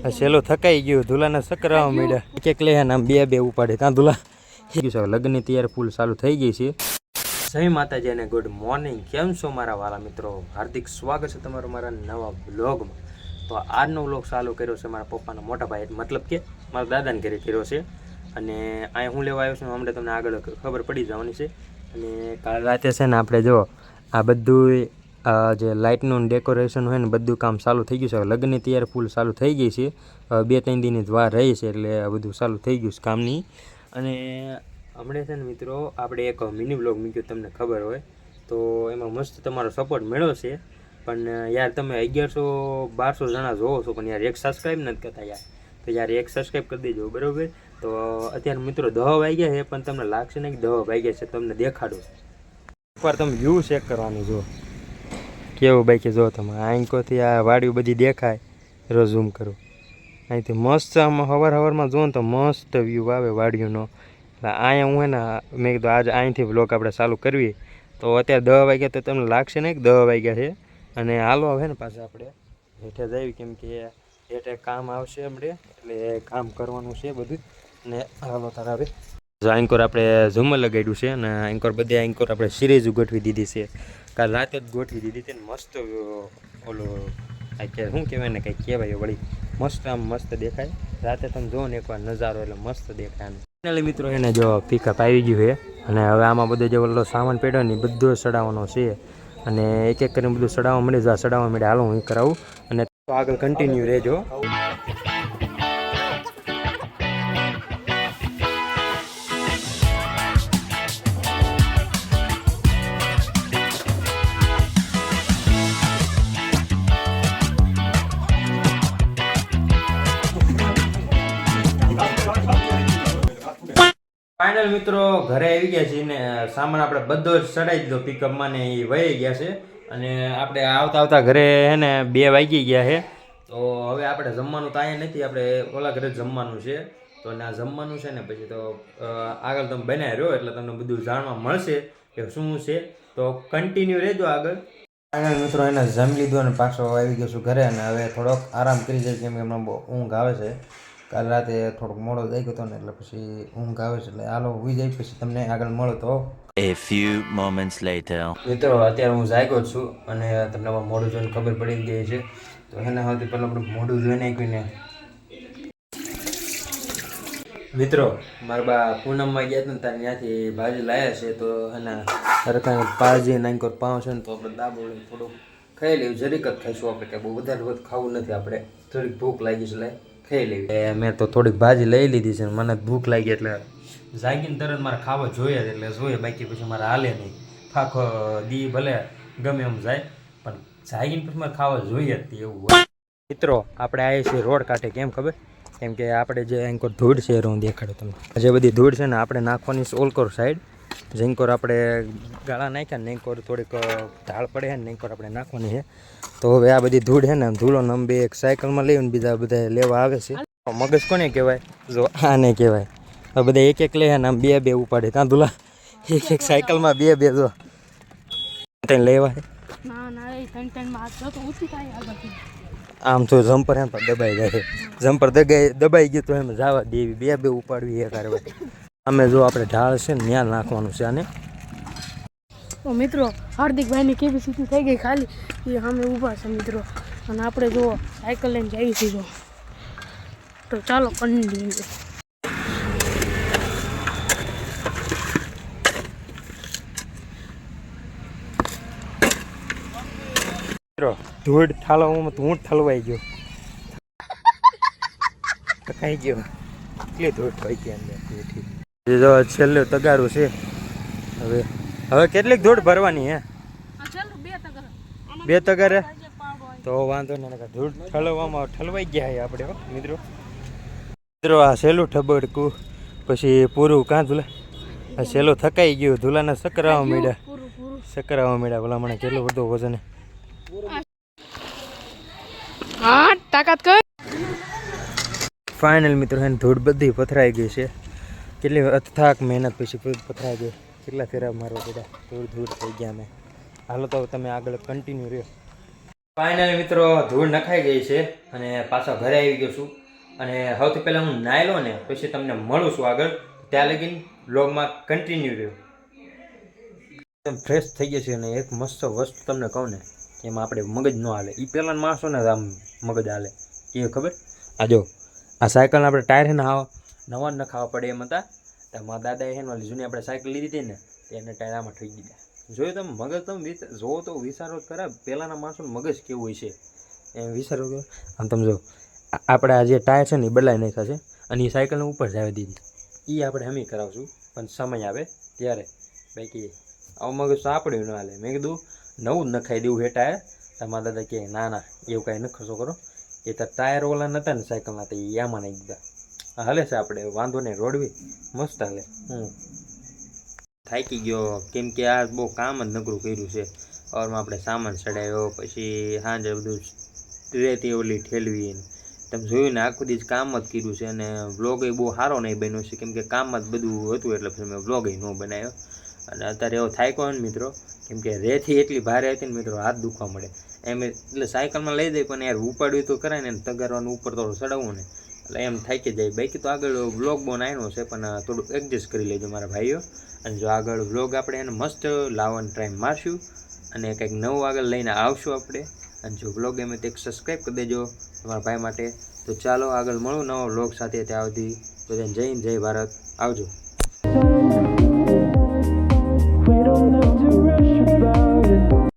સેલો થકાઈ ગયું, ધુલાના સકરાવા મળ્યા. એક લે આમ બે ઉપાડે ત્યાં ધુલા લગ્નની તૈયારી ફૂલ ચાલુ થઈ ગઈ છે. જય માતાજી અને ગુડ મોર્નિંગ. કેમ છો મારા વાલા મિત્રો? હાર્દિક સ્વાગત છે તમારું મારા નવા બ્લોગમાં. તો આજનો વ્લોગ ચાલુ કર્યો છે મારા પપ્પાના મોટા ભાઈ, મતલબ કે મારા દાદાને ઘરે કર્યો છે. અને અહીંયા હું લેવા આવ્યો છું હમણાં તમને આગળ ખબર પડી જવાની છે. અને કાલ રાતે છે ને આપણે જો આ બધું જે લાઇટનું ડેકોરેશન હોય ને બધું કામ ચાલુ થઈ ગયું છે. લગ્નની તૈયારી ફૂલ ચાલુ થઈ ગઈ છે. 2-3 દિનની જ વાર રહી છે એટલે આ બધું ચાલુ થઈ ગયું છે કામની. અને હમણાં છે ને મિત્રો આપણે એક મિની બ્લોગ મૂક્યો, તમને ખબર હોય તો એમાં મસ્ત તમારો સપોર્ટ મળ્યો છે. પણ યાર તમે 1100-1200 જણા જોવો છો પણ યાર એક સબસ્ક્રાઈબ નથી કરતા યાર. તો યાર એક સબસ્ક્રાઈબ કરી દેજો બરાબર. તો અત્યારે મિત્રો 10 વાગ્યા છે પણ તમને લાગશે ને કે 10 વાગ્યા છે, તમને દેખાડું. એકવાર તમે વ્યૂ ચેક કરવાનું જો કેવું બાઈકે જો તમે આંકોથી આ વાડીઓ બધી દેખાય. રોજ ઝૂમ કરો અહીંથી મસ્ત આમાં સવારમાં જો ને તો મસ્ત વ્યૂ આવે વાડીઓનો. એટલે અહીંયા હું ને મેં કીધું આજે અહીંથી બ્લોગ આપણે ચાલુ કરવી. તો અત્યારે 10 વાગ્યા તો તમને લાગશે ને કે 10 વાગ્યા છે. અને હાલો આવે ને પાછા આપણે હેઠે જઈએ કેમ કે હેઠે કામ આવશે હમણાં એટલે કામ કરવાનું છે બધું. ને હાલો તારા હવે એન્કોર આપણે ઝુમર લગાડ્યું છે અને એન્કોર બધે એન્કોર આપણે સિરીઝ ગોઠવી દીધી છે. કાલ રાતે જ ગોઠવી દીધી હતી ને મસ્ત ઓલું કે શું કહેવાય ને કંઈક કહેવાય વળી મસ્ત આમ મસ્ત દેખાય. રાતે તમે જુઓ ને એકવાર નજારો એટલે મસ્ત દેખાય. ફાઇનલી મિત્રો એને જો પિકઅપ આવી ગયું છે અને હવે આમાં બધો જે ઓલો સામાન પડ્યો ને બધો ચડાવવાનો છે. અને એક એક કરીને બધું ચડાવવા મળે જો ચડાવવા મળે. હાલો હું કરાવું અને આગળ કન્ટિન્યુ રહેજો. ફાઇનલ મિત્રો ઘરે આવી ગયા છીએ ને સામાન આપણે બધો જ ચડાવી દીધો પિકઅપમાં ને એ વહી ગયા છે. અને આપણે આવતા ઘરે હે ને 2 વાગી ગયા છે. તો હવે આપણે જમવાનું તો અહીંયા નથી, આપણે ઓલા ઘરે જમવાનું છે. તો ના જમવાનું છે ને પછી તો આગળ તમે બનાવી રહ્યો એટલે તમને બધું જાણવા મળશે કે શું છે. તો કન્ટિન્યુ રહેજો આગળ. ફાઇનલ મિત્રો એને જમી લીધું અને પાછો આવી ગયો છું ઘરે. અને હવે થોડોક આરામ કરી જાય કેમ કે એમને બહુ ઊંઘ આવે છે. કાલ રાતે થોડોક મોડો થઈ ગયો હતો ને એટલે પછી ઊંઘ આવે છે. એટલે હાલો હોઈ જાય પછી તમને આગળ મળો તો. A few moments later. મિત્રો અત્યારે હું જાગ્યો છું અને તમને મોઢું જોઈને ખબર પડી ગઈ છે. તો એના સૌથી પહેલાં આપણે મોઢું જોઈને આવીને મિત્રો મારા બા પૂનમમાં ગયા હતા ને ત્યારે ત્યાંથી ભાજી લાવ્યા છે. તો એના સરકારે પાજી નાખો પાઉં છે ને તો આપણે દાબો થોડુંક ખાઈ લેવું. જરીક જ ખાઈશું આપણે, કે બહુ વધારે બધું ખાવું નથી. આપણે થોડીક ભૂખ લાગી છે એટલે ખાઈ લેવી. મેં તો થોડીક ભાજી લઈ લીધી છે. મને ભૂખ લાગી એટલે જાગીને તરત મારે ખાવા જોઈએ એટલે જોઈએ, બાકી પછી મારે હાલે નહીં. આખો દી ભલે ગમે એમ જાય પણ જાગીને પછી મારે ખાવા જોઈએ જ એવું હોય. મિત્રો આપણે આવીએ છીએ રોડ કાંઠે. કેમ ખબર? કેમ કે આપણે જે એન્કોર ધૂળ છે હું દેખાડું તમને. જે બધી ધૂળ છે ને આપણે નાખવાની છે ઓલકોર સાઈડ. જેન્કોર આપણે ગાળા નાખ્યા ને એન્કોર થોડીક ઢાળ પડે ને એન્કોર આપણે નાખવાની છે. તો હવે આ બધી ધૂળ છે ને ધૂળો નંબે એક સાયકલમાં લઈને બીજા બધા લેવા આવે છે. મગજ કોને કહેવાય? જો આને કહેવાય. હવે બધા એક એક લે ને આમ બે ઉપાડે ત્યાં ધૂલા એક એક સાયકલમાં બે જો લેવા. આમ તો જમ્પર એમ પણ દબાઈ જાય. જમ્પર દબાઈ ગયું તો એમ જવા દેવી. બે ઉપાડવી એ કરવા. અમે જો આપણે ઢાળ છે ને ત્યાં નાખવાનું છે આને. તો મિત્રો હાર્દિકભાઈની કેપેસિટી થઈ ગઈ ખાલી, એ અમે ઊભા છે મિત્રો. અને આપણે જુઓ સાયકલ લઈને જઈએ છીએ જો. તો ચાલો કન્ટિન્યુ. મિત્રો ધૂળ ઠાલવામાં તો હું જ ઠલવાઈ ગયો. કઈ ગયો કેટલી ધૂળ થઈ ગઈ અંદર. જો છેલ્લું તગારું છે. હવે કેટલીક ધૂળ ભરવાની હે? 2 તગારે તો વાંધો નહીં. ધૂળ ઠલવાઈ ગયા આપણે મિત્રો. આ સહેલું ઠબડકું પછી પૂરું કાં ધૂલા આ સહેલું થકાઈ ગયું. ધૂલાના સકરાવા મળ્યા ભલા મને કેટલું બધું વજન. ફાઇનલ મિત્રો એને ધૂળ બધી પથરાઈ ગઈ છે. કેટલી અથાક મહેનત પછી પથરાઈ ગઈ. કેટલા ફેરા મારવા બધા ધૂળ થઈ ગયા. મેં હાલો તો તમે આગળ કન્ટિન્યુ રહ્યો. ફાઇનલી મિત્રો ધૂળ નખાઈ ગઈ છે અને પાછો ઘરે આવી ગયો છું અને સૌથી પહેલાં હું નાહી લઉં ને પછી તમને મળું છું આગળ ત્યાં લગીને બ્લોગમાં કન્ટિન્યુ રહ્યો. એકદમ ફ્રેશ થઈ ગયા છે અને એક મસ્ત વસ્તુ તમને કહું ને એમાં આપણે મગજ ન હાલે. એ પહેલાં માણસો ને આમ મગજ હાલે એ ખબર. આ જો આ સાયકલના આપણે ટાયર છે ને નવા જ નખાવા પડે એમ હતા. તો મારા દાદાએ છે ને જૂની આપણે સાયકલ લીધી હતી ને એને ટાયર આમાં થઈ ગયા. જોયું તમે મગજ તમે જોવો તો વિચારો જ ખરા પહેલાંના માણસોનું મગજ કેવું હોય છે એમ વિચારો કરો. આમ તમે જો આપણે આ જે ટાયર છે ને એ બદલાઈ નાખ્યા છે અને એ સાયકલને ઉપર જાવી દીધી. એ આપણે હમી કરાવશું પણ સમય આવે ત્યારે. બાકી આવું મગજ તો આપણે ન હાલે. મેં કીધું નવું જ નખાઈ દેવું છે ટાયર. તમારા દાદા કહે ના ના એવું કાંઈ ન ખર્ચો કરો. એ તો ટાયર ઓલા નહોતા ને સાયકલના તો એ આમાં નાખી દીધા. હાલે છે આપણે વાંધો નહીં રોડવી મસ્ત હાલે. થાકી ગયો કેમ કે આ બહુ કામ જ નકરું કર્યું છે. ઓરમાં આપણે સામાન ચડાવ્યો પછી સાંજે બધું રેતી ઓલી ઠેલવી. તમે જોયું ને આખું દિવસ કામ જ કર્યું છે અને વ્લોગ એ બહુ સારો નહીં બન્યો છે કેમ કે કામમાં જ બધું હતું એટલે પછી મેં વ્લોગ ન બનાવ્યો. અને અત્યારે એવો થાક્યો ને મિત્રો કેમ કે રેતી એટલી ભારે હતી ને મિત્રો હાથ દુખવા મળે એમ. એટલે સાયકલમાં લઈ જાય પણ યાર ઉપાડ્યું તો કરાય ને તગારવાનું ઉપર થોડું ચડાવવું ને એટલે એમ થાકી જાય. બાકી તો આગળ વ્લોગ બહુ નાનો છે પણ થોડું એડજસ્ટ કરી લેજો મારા ભાઈઓ. અને જો આગળ વ્લોગ આપણે એને મસ્ત લાવવાનો ટ્રાય મારશું અને કંઈક નવું આગળ લઈને આવશું આપણે. અને જો વ્લોગ ગમે તો એક સબસ્ક્રાઈબ કરી દેજો તમારા ભાઈ માટે. તો ચાલો આગળ મળું નવો વ્લોગ સાથે. ત્યાં સુધી બધાને જય હિન્દ જય ભારત આવજો. We don't have to rush about